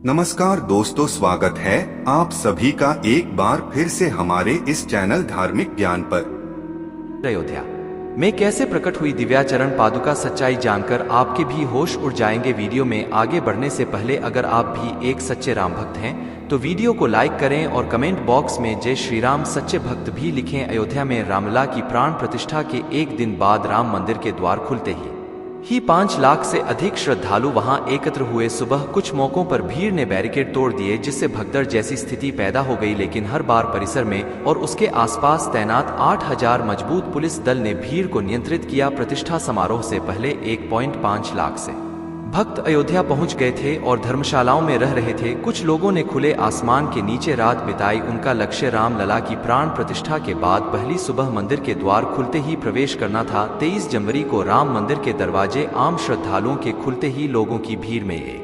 नमस्कार दोस्तों, स्वागत है आप सभी का एक बार फिर से हमारे इस चैनल धार्मिक ज्ञान पर। अयोध्या में कैसे प्रकट हुई दिव्या चरण पादुका, सच्चाई जानकर आपके भी होश उड़ जाएंगे। वीडियो में आगे बढ़ने से पहले अगर आप भी एक सच्चे राम भक्त हैं तो वीडियो को लाइक करें और कमेंट बॉक्स में जय श्री राम सच्चे भक्त भी लिखें। अयोध्या में रामलला की प्राण प्रतिष्ठा के एक दिन बाद राम मंदिर के द्वार खुलते ही 5 लाख से अधिक श्रद्धालु वहां एकत्र हुए। सुबह कुछ मौकों पर भीड़ ने बैरिकेड तोड़ दिए, जिससे भगदड़ जैसी स्थिति पैदा हो गई, लेकिन हर बार परिसर में और उसके आसपास तैनात 8000 मजबूत पुलिस दल ने भीड़ को नियंत्रित किया। प्रतिष्ठा समारोह से पहले 1.5 लाख से भक्त अयोध्या पहुंच गए थे और धर्मशालाओं में रह रहे थे। कुछ लोगों ने खुले आसमान के नीचे रात बिताई। उनका लक्ष्य रामलला की प्राण प्रतिष्ठा के बाद पहली सुबह मंदिर के द्वार खुलते ही प्रवेश करना था। 23 जनवरी को राम मंदिर के दरवाजे आम श्रद्धालुओं के खुलते ही लोगों की भीड़ में एक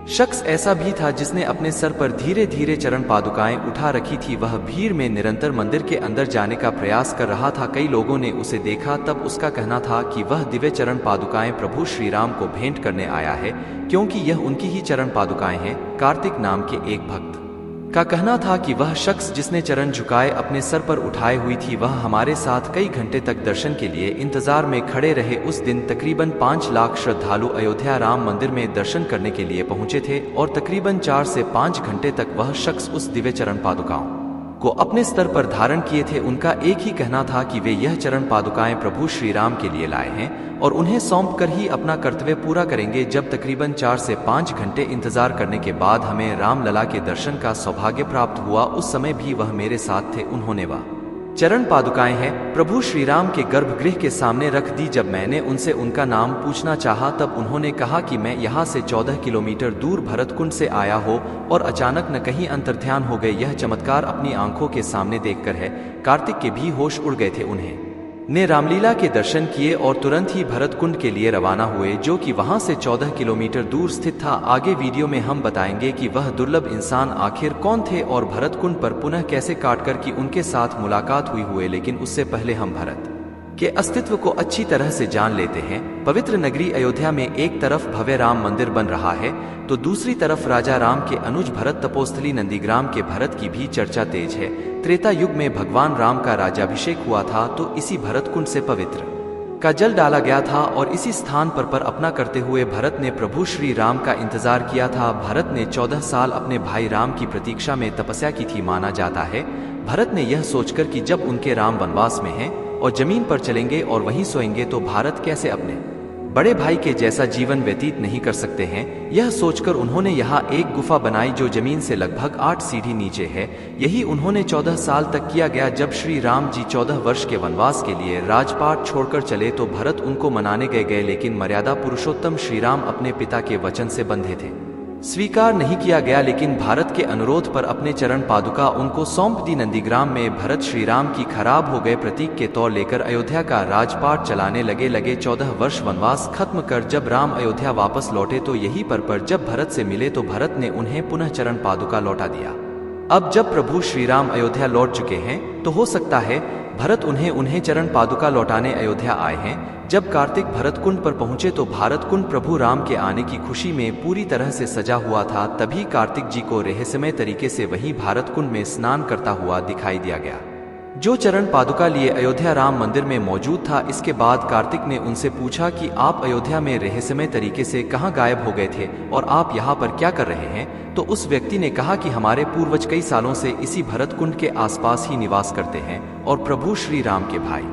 शख्स ऐसा भी था जिसने अपने सर पर धीरे धीरे चरण पादुकाएं उठा रखी थी। वह भीड़ में निरंतर मंदिर के अंदर जाने का प्रयास कर रहा था। कई लोगों ने उसे देखा, तब उसका कहना था कि वह दिव्य चरण पादुकाएं प्रभु श्री राम को भेंट करने आया है, क्योंकि यह उनकी ही चरण पादुकाएं हैं। कार्तिक नाम के एक भक्त का कहना था कि वह शख्स जिसने चरण झुकाए अपने सर पर उठाए हुई थी, वह हमारे साथ कई घंटे तक दर्शन के लिए इंतजार में खड़े रहे। उस दिन तकरीबन 5 लाख श्रद्धालु अयोध्या राम मंदिर में दर्शन करने के लिए पहुंचे थे और तकरीबन 4 से 5 घंटे तक वह शख्स उस दिव्य चरण पादुकाओं को अपने स्तर पर धारण किए थे। उनका एक ही कहना था कि वे यह चरण पादुकाएं प्रभु श्री राम के लिए लाए हैं और उन्हें सौंप कर ही अपना कर्तव्य पूरा करेंगे। जब तकरीबन 4 से 5 घंटे इंतजार करने के बाद हमें रामलला के दर्शन का सौभाग्य प्राप्त हुआ, उस समय भी वह मेरे साथ थे। उन्होंने वह चरण पादुकाएं हैं प्रभु श्री राम के गर्भगृह के सामने रख दी। जब मैंने उनसे उनका नाम पूछना चाहा तब उन्होंने कहा कि मैं यहाँ से 14 किलोमीटर दूर भरतकुंड से आया हो और अचानक न कहीं अंतर्ध्यान हो गए। यह चमत्कार अपनी आंखों के सामने देखकर है। कार्तिक के भी होश उड़ गए थे। उन्हें ने रामलीला के दर्शन किए और तुरंत ही भरतकुंड के लिए रवाना हुए, जो कि वहां से 14 किलोमीटर दूर स्थित था। आगे वीडियो में हम बताएंगे कि वह दुर्लभ इंसान आखिर कौन थे और भरतकुंड पर पुनः कैसे काटकर की उनके साथ मुलाकात हुई। लेकिन उससे पहले हम भरत के अस्तित्व को अच्छी तरह से जान लेते हैं। पवित्र नगरी अयोध्या में एक तरफ भव्य राम मंदिर बन रहा है तो दूसरी तरफ राजा राम के अनुज भरत तपोस्थली नंदीग्राम के भरत की भी चर्चा तेज है। त्रेता युग में भगवान राम का राज्याभिषेक हुआ था तो इसी भरतकुंड से पवित्र का जल डाला गया था और इसी स्थान पर अपना करते हुए भरत ने प्रभु श्री राम का इंतजार किया था। भरत ने 14 साल अपने भाई राम की प्रतीक्षा में तपस्या की थी। माना जाता है भरत ने यह सोचकर कि जब उनके राम वनवास में हैं और जमीन पर चलेंगे और वहीं सोएंगे तो भारत कैसे अपने बड़े भाई के जैसा जीवन व्यतीत नहीं कर सकते हैं। यह सोचकर उन्होंने यहाँ एक गुफा बनाई जो जमीन से लगभग 8 सीढ़ी नीचे है। यही उन्होंने 14 साल तक किया गया। जब श्री राम जी 14 वर्ष के वनवास के लिए राजपाट छोड़कर चले तो भरत उनको मनाने गए, लेकिन मर्यादा पुरुषोत्तम श्री राम अपने पिता के वचन से बंधे थे। स्वीकार नहीं किया गया, लेकिन भारत के अनुरोध पर अपने चरण पादुका उनको सौंप दी। नंदीग्राम में भरत श्री राम की खराब हो गए प्रतीक के तौर लेकर अयोध्या का राजपाट चलाने लगे। 14 वर्ष वनवास खत्म कर जब राम अयोध्या वापस लौटे तो यही पर जब भरत से मिले तो भरत ने उन्हें पुनः चरण पादुका लौटा दिया। अब जब प्रभु श्री राम अयोध्या लौट चुके हैं तो हो सकता है भरत उन्हें चरण पादुका लौटाने अयोध्या आए हैं। जब कार्तिक भरतकुंड पर पहुंचे तो भरतकुंड प्रभु राम के आने की खुशी में पूरी तरह से सजा हुआ था। तभी कार्तिक जी को रहस्यमय तरीके से वहीं भरतकुंड में स्नान करता हुआ दिखाई दिया गया, जो चरण पादुका लिए अयोध्या राम मंदिर में मौजूद था। इसके बाद कार्तिक ने उनसे पूछा कि आप अयोध्या में रहस्यमय तरीके से कहां गायब हो गए थे और आप यहां पर क्या कर रहे हैं। तो उस व्यक्ति ने कहा कि हमारे पूर्वज कई सालों से इसी भरतकुंड के आसपास ही निवास करते हैं और प्रभु श्री राम के भाई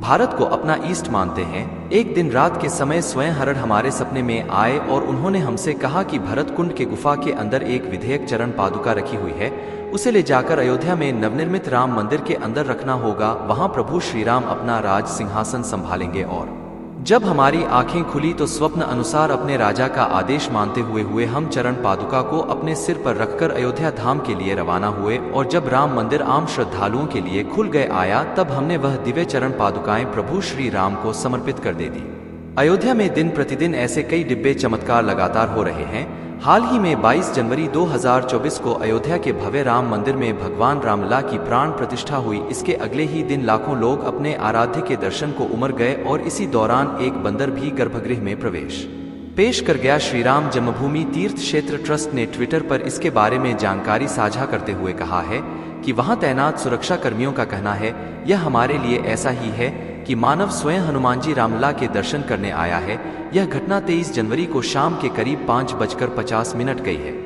भारत को अपना ईष्ट मानते हैं। एक दिन रात के समय स्वयं हरण हमारे सपने में आए और उन्होंने हमसे कहा कि भरतकुंड के गुफा के अंदर एक विधेयक चरण पादुका रखी हुई है, उसे ले जाकर अयोध्या में नवनिर्मित राम मंदिर के अंदर रखना होगा। वहां प्रभु श्री राम अपना राज सिंहासन संभालेंगे। और जब हमारी आंखें खुली तो स्वप्न अनुसार अपने राजा का आदेश मानते हुए हम चरण पादुका को अपने सिर पर रखकर अयोध्या धाम के लिए रवाना हुए। और जब राम मंदिर आम श्रद्धालुओं के लिए खुल गए आया तब हमने वह दिव्य चरण पादुकाएं प्रभु श्री राम को समर्पित कर दे दी। अयोध्या में दिन प्रतिदिन ऐसे कई दिव्य चमत्कार लगातार हो रहे हैं। हाल ही में 22 जनवरी 2024 को अयोध्या के भव्य राम मंदिर में भगवान रामलला की प्राण प्रतिष्ठा हुई। इसके अगले ही दिन लाखों लोग अपने आराध्य के दर्शन को उमड़ गए और इसी दौरान एक बंदर भी गर्भगृह में प्रवेश पेश कर गया। श्री राम जन्मभूमि तीर्थ क्षेत्र ट्रस्ट ने ट्विटर पर इसके बारे में जानकारी साझा करते हुए कहा है कि वहां तैनात सुरक्षा कर्मियों का कहना है, यह हमारे लिए ऐसा ही है कि मानव स्वयं हनुमान जी रामलला के दर्शन करने आया है। यह घटना 23 जनवरी को शाम के करीब 5:50 गई है।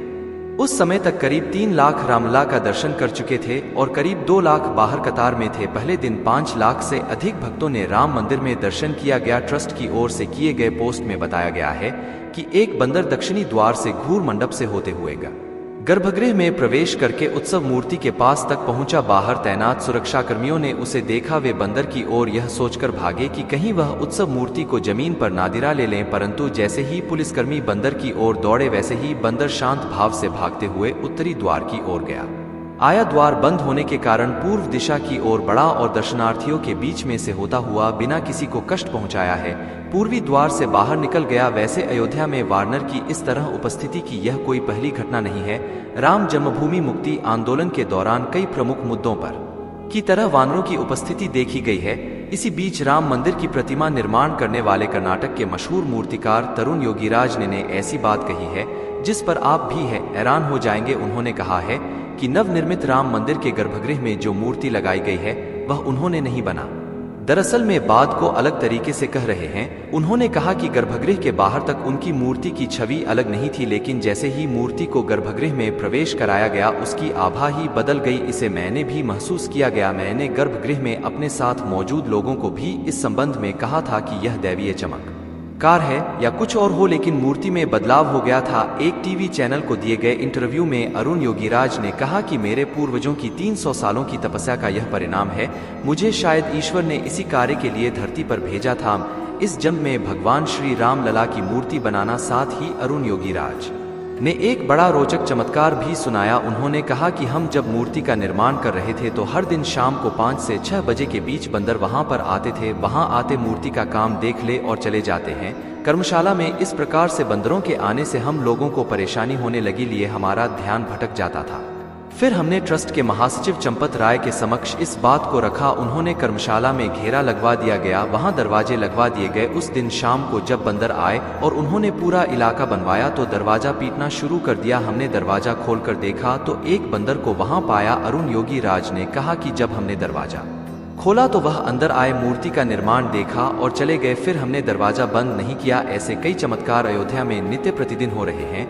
उस समय तक करीब 3 लाख रामलला का दर्शन कर चुके थे और करीब 2 लाख बाहर कतार में थे। पहले दिन 5 लाख से अधिक भक्तों ने राम मंदिर में दर्शन किया गया। ट्रस्ट की ओर से किए गए पोस्ट में बताया गया है कि एक बंदर दक्षिणी द्वार से घूर मंडप से होते हुए गर्भगृह में प्रवेश करके उत्सव मूर्ति के पास तक पहुंचा। बाहर तैनात सुरक्षा कर्मियों ने उसे देखा। वे बंदर की ओर यह सोचकर भागे कि कहीं वह उत्सव मूर्ति को जमीन पर नादिरा ले लें, परंतु जैसे ही पुलिसकर्मी बंदर की ओर दौड़े वैसे ही बंदर शांत भाव से भागते हुए उत्तरी द्वार की ओर गया। द्वार बंद होने के कारण पूर्व दिशा की ओर बढ़ा और दर्शनार्थियों के बीच में से होता हुआ बिना किसी को कष्ट पहुंचाया है पूर्वी द्वार से बाहर निकल गया। वैसे अयोध्या में वार्नर की इस तरह उपस्थिति की यह कोई पहली घटना नहीं है। राम जन्मभूमि मुक्ति आंदोलन के दौरान कई प्रमुख मुद्दों पर की तरह वानरों की उपस्थिति देखी गई है। इसी बीच राम मंदिर की प्रतिमा निर्माण करने वाले कर्नाटक के मशहूर मूर्तिकार तरुण योगीराज ने ऐसी बात कही है जिस पर आप भी हैरान हो जाएंगे। उन्होंने कहा है कि नवनिर्मित राम मंदिर के गर्भगृह में जो मूर्ति लगाई गई है वह उन्होंने नहीं बना। दरअसल में बात को अलग तरीके से कह रहे हैं। उन्होंने कहा कि गर्भगृह के बाहर तक उनकी मूर्ति की छवि अलग नहीं थी, लेकिन जैसे ही मूर्ति को गर्भगृह में प्रवेश कराया गया उसकी आभा ही बदल गई। इसे मैंने भी महसूस किया गया। मैंने गर्भगृह में अपने साथ मौजूद लोगों को भी इस संबंध में कहा था कि यह दैवीय चमत्कार है या कुछ और हो, लेकिन मूर्ति में बदलाव हो गया था। एक टीवी चैनल को दिए गए इंटरव्यू में अरुण योगीराज ने कहा कि मेरे पूर्वजों की 300 सालों की तपस्या का यह परिणाम है। मुझे शायद ईश्वर ने इसी कार्य के लिए धरती पर भेजा था, इस जन्म में भगवान श्री राम लला की मूर्ति बनाना। साथ ही अरुण योगीराज ने एक बड़ा रोचक चमत्कार भी सुनाया। उन्होंने कहा कि हम जब मूर्ति का निर्माण कर रहे थे तो हर दिन शाम को 5 से 6 बजे के बीच बंदर वहां पर आते थे। वहां आते मूर्ति का काम देख ले और चले जाते हैं। कर्मशाला में इस प्रकार से बंदरों के आने से हम लोगों को परेशानी होने लगी, लिए हमारा ध्यान भटक जाता था। फिर हमने ट्रस्ट के महासचिव चंपत राय के समक्ष इस बात को रखा। उन्होंने कर्मशाला में घेरा लगवा दिया गया, वहां दरवाजे लगवा दिए गए। उस दिन शाम को जब बंदर आए और उन्होंने पूरा इलाका बनवाया तो दरवाजा पीटना शुरू कर दिया। हमने दरवाजा खोलकर देखा तो एक बंदर को वहां पाया। अरुण योगीराज ने कहा कि जब हमने दरवाजा खोला तो वह अंदर आए, मूर्ति का निर्माण देखा और चले गए। फिर हमने दरवाजा बंद नहीं किया। ऐसे कई चमत्कार अयोध्या में नित्य प्रतिदिन हो रहे हैं।